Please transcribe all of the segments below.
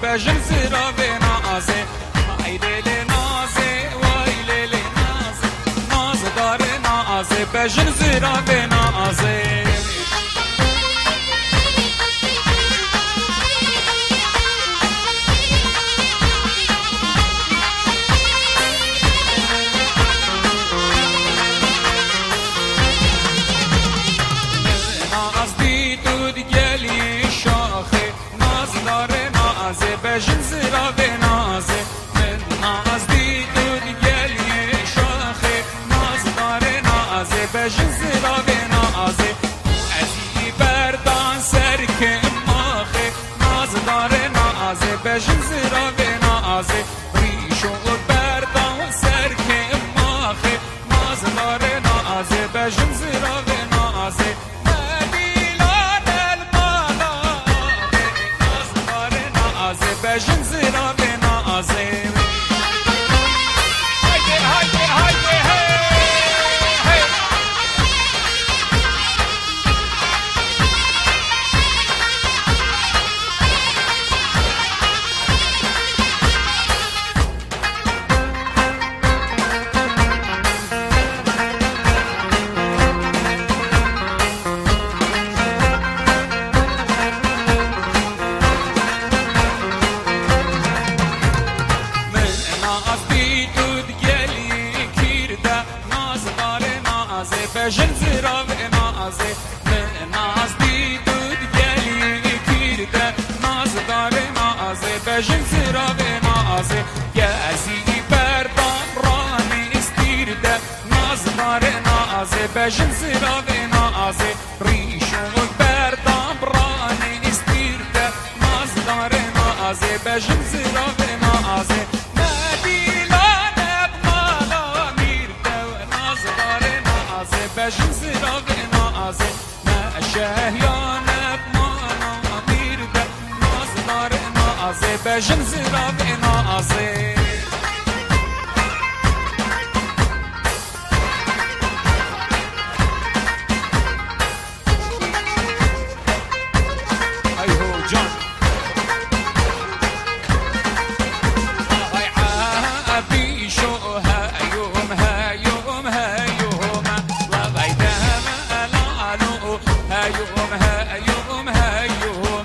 بجن زرا به نازه ای دل نازه وای لیل نازه ناز داره نازه بجن زرا به نازه بجن زرا به نازه من ناز دیدود گلی شاخه ناز داره نازه بجن زرا به نازه ازی بردان سر که ماخه ناز داره نازه بجن زرا به نازه ریشو بردان سر که ماخه ناز داره نازه بجن زرا به نازه بجن زرا به نازه بجن زرا به نازه ناز دیدود گلی کرده ناز داره نازه بجن زرا به نازه گزی بردان رانی استیرده ناز داره نازه بجن زرا به نازه ریشو بردان رانی استیرده ناز داره نازه بجن زرا به نازه بجن زرا به نازه نه شهیانت مانا میرده ناز داره نازه بجن زرا به نازه ایهو جان عبی شو هیوم هیوم هیوم هيوم هيوم هيوم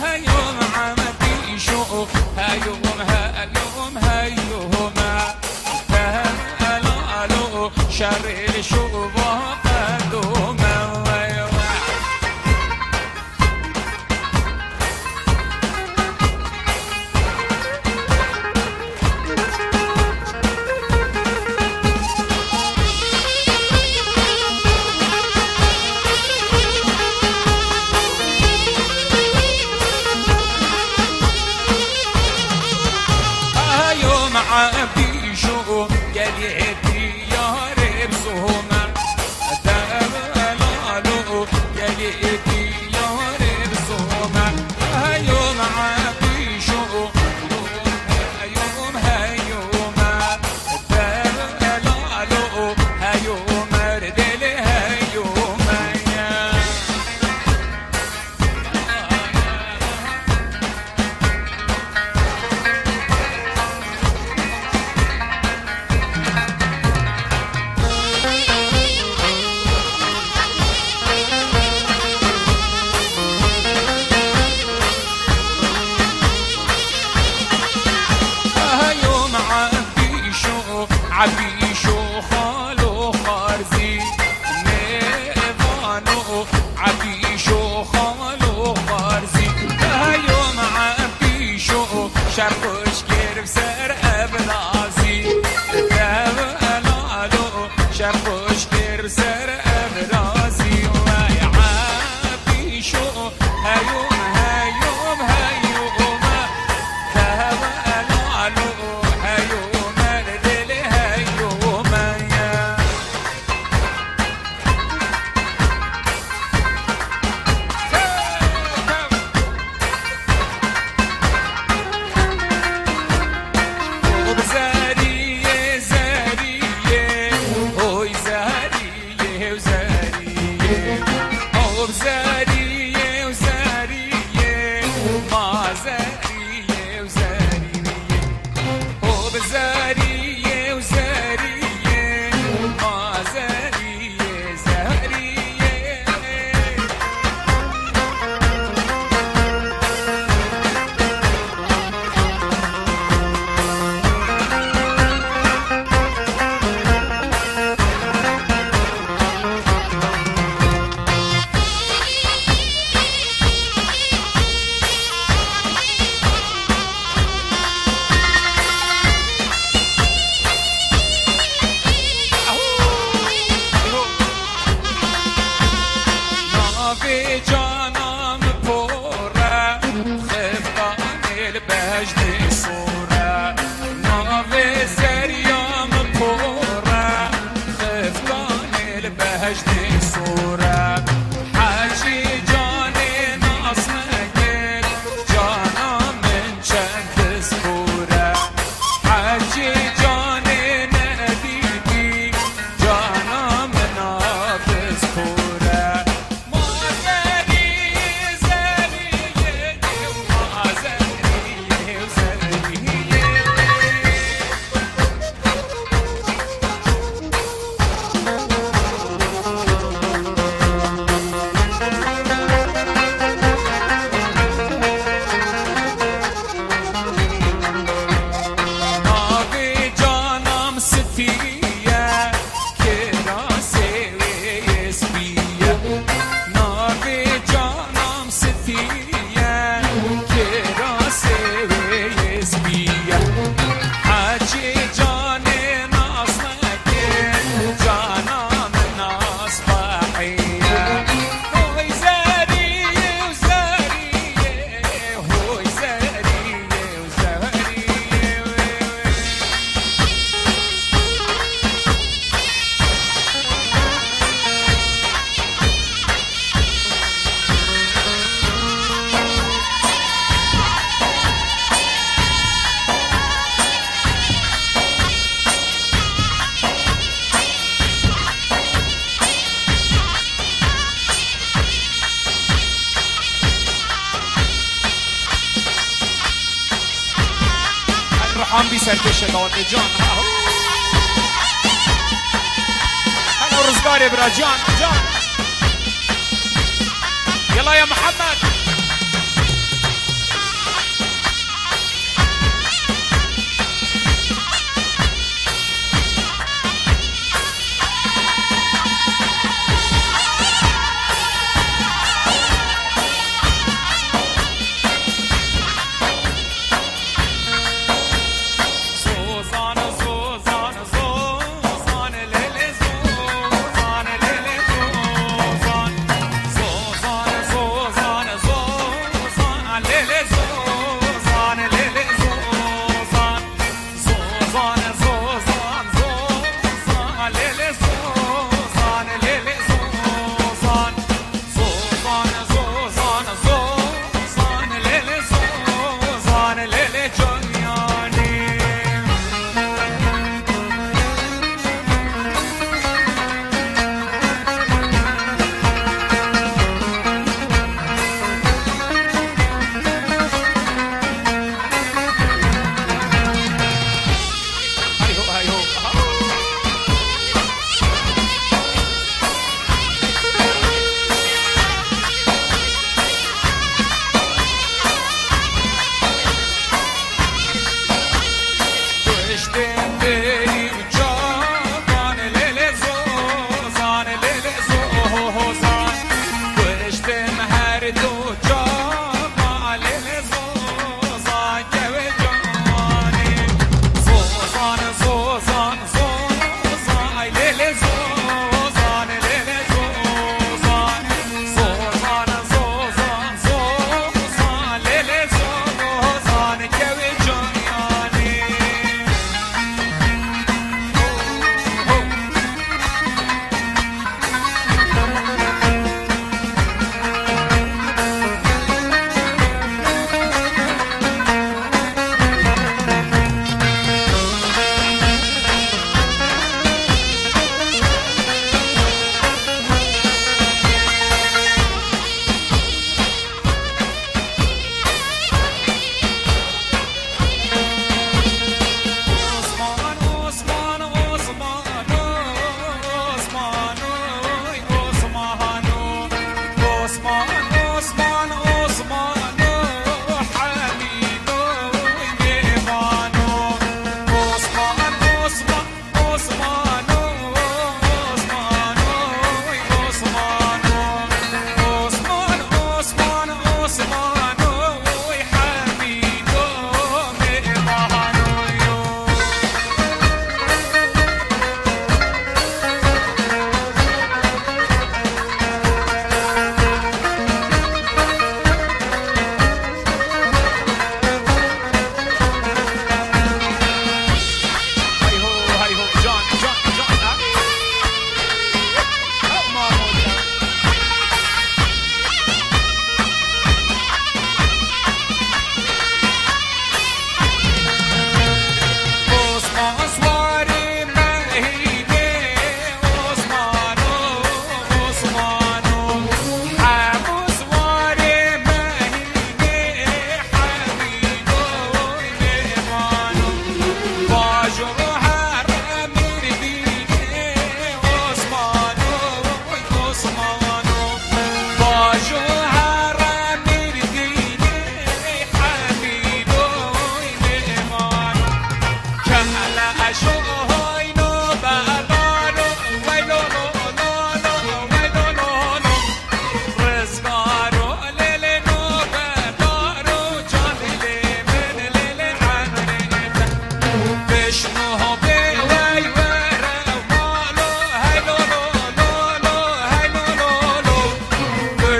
هيوم عمتي شو هيوم هيوم هيوم الو الو شر الشوق قدوم عبدي شو قليتي يا رب زهما دلالو قليتي يا رب زهما هيوم عبدي شو هيوم هيوم دلالو هيوم ردل هيوم عبي شو خالو خارزي ميفانو عبي شو خالو خارزي هيوم عبي شو شرقش كيرف سر ابرازي دلالو شرقش كيرف سر ابرازي ويا عبي شو هيوم هيوم هيوم دلالو هيوم وزارية وزارية ما زارية ناوی جانم پره خفتان البجد سوره ناوی زریام پره خفتان البجد سوره حجی جان ناز نگیر جانم من چند سپوره حجی جان ندیدی جانم ناز سپوره هم بی سرکش داده جان هلا رزقاري برا جان جان يلا يا محمد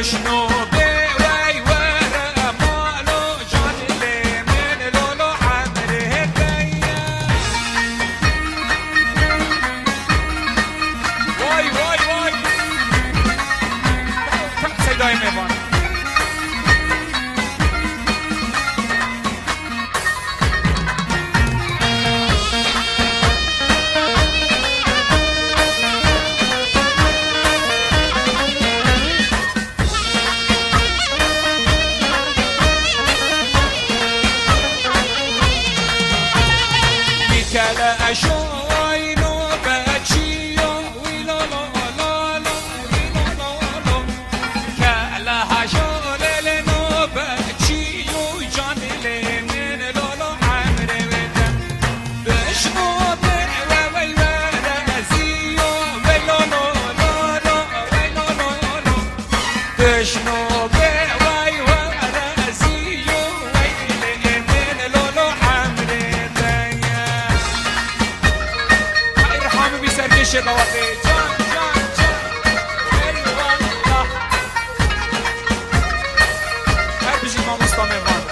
بشنو بوي ورا مالو جان لي من لولو عمره ديا واي واي واي صدای میوان كلا أشوي نوبتشيو ويلو لو لو لو ويلو لو لو كلا هشول نوبتشيو جان لي من لولو عمري ودم بشنو بوي ورزيو ويلو لو لو لو ويلو لو لو بشنو بوي ورزيو ويلي من لولو عمري سرکش قوافه جان جان جان ای والله هر بیشی ما مستمران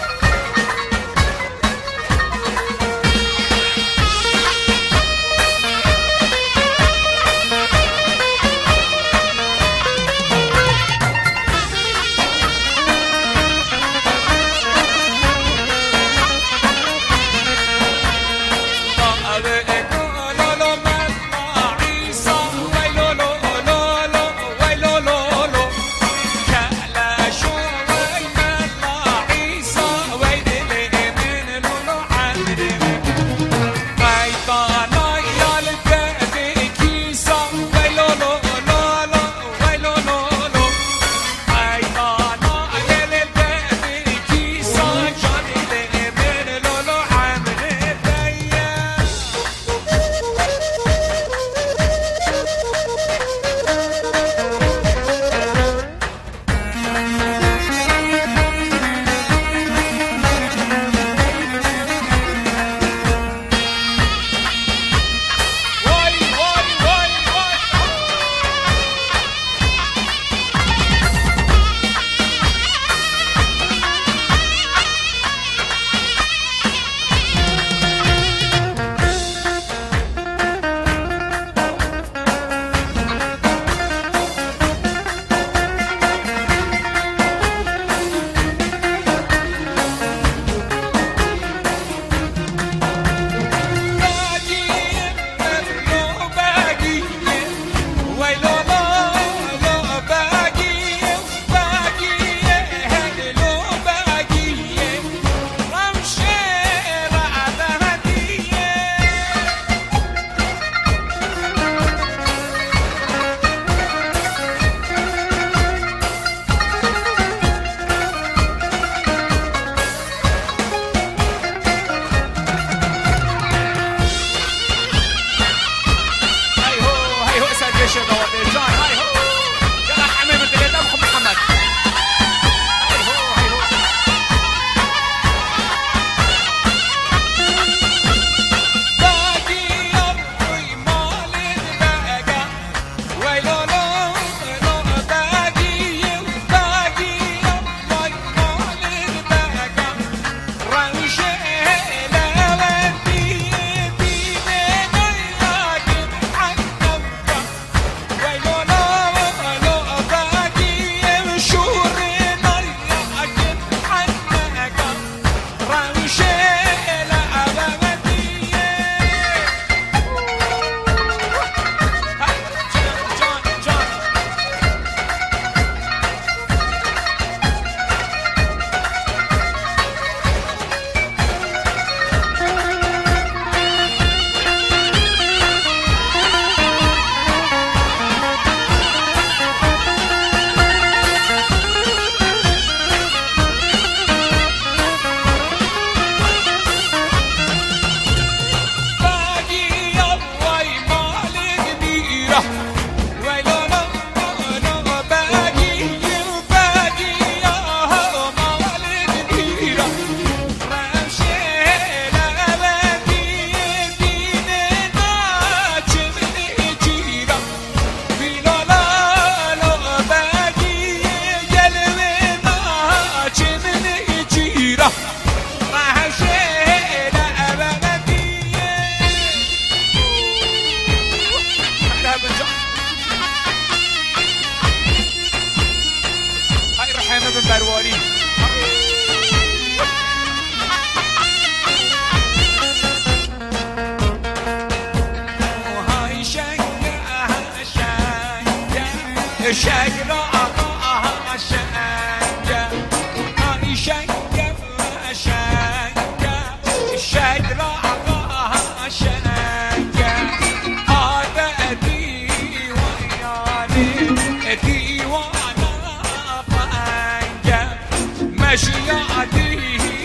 اشیا دیوانه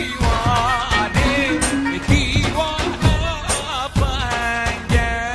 دیوانه بنگه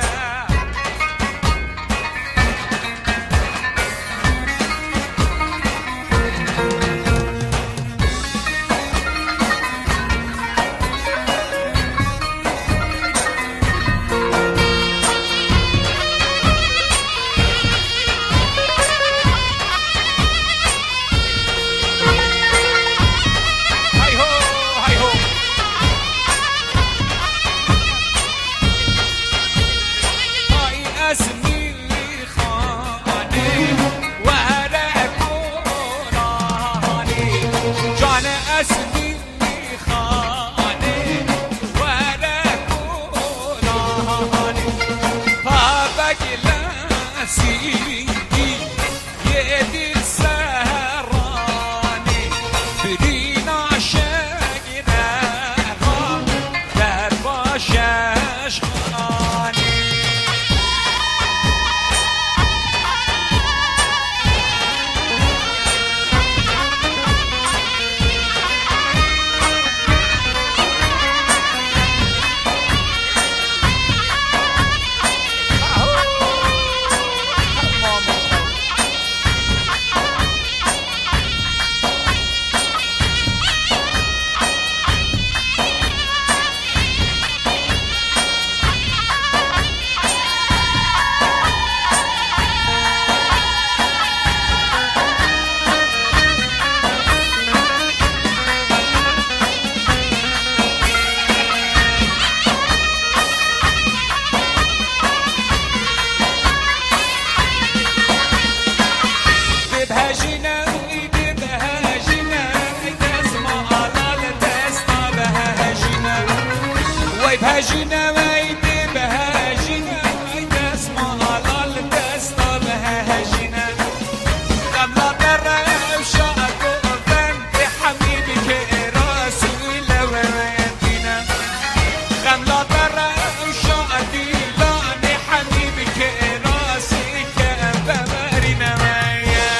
بهجنا ويدي بهجنا اسمع على الدستا بهجنا لما درب شاق وفنت حبيبك رسول ويدينا لما درب شاق لاني حبيبك راسك بمرنا ويا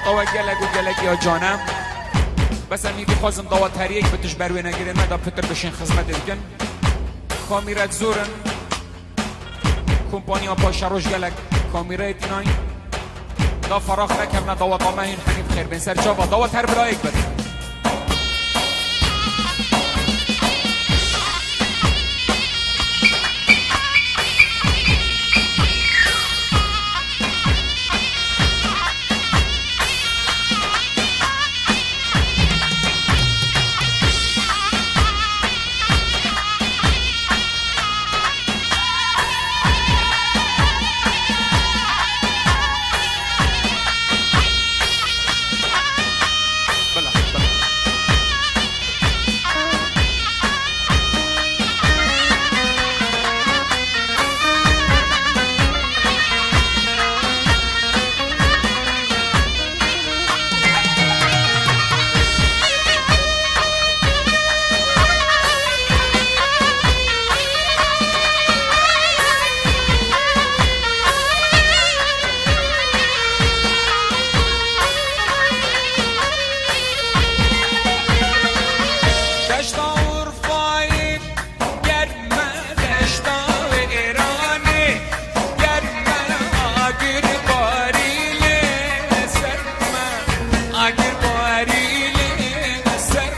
طوال گلگ و گلگ یا جانم بس میگی خواستم دوات هر یک بتش بروی نگیره مدا پتر بشین خدمت دیگن کامیرت زورن کمپانیا پاشا روش گلگ کامیرت اینای دا فراخ نکم نه دوات آمه این خنیب خیر بین سر جاوا دوات هر برای یک بده باریلی سر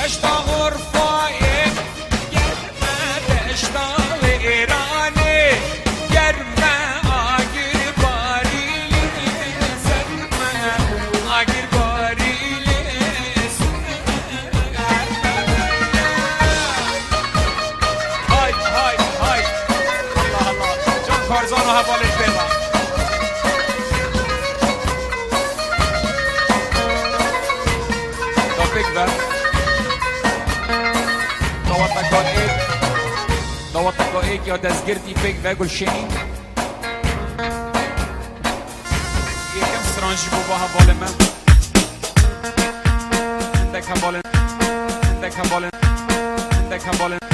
دشتا غرفای گرمه دشتا ایرانی گرمه آگیر باریلی سرمه آگیر باریلی سرمه های های های الله الله جان کارزان و حوالش بیدم بقى دوتك ايك يا تسجيرتي فيك باكل شيء يكم سرانجي بوباها بالما عندك هبالن عندك هبالن عندك هبالن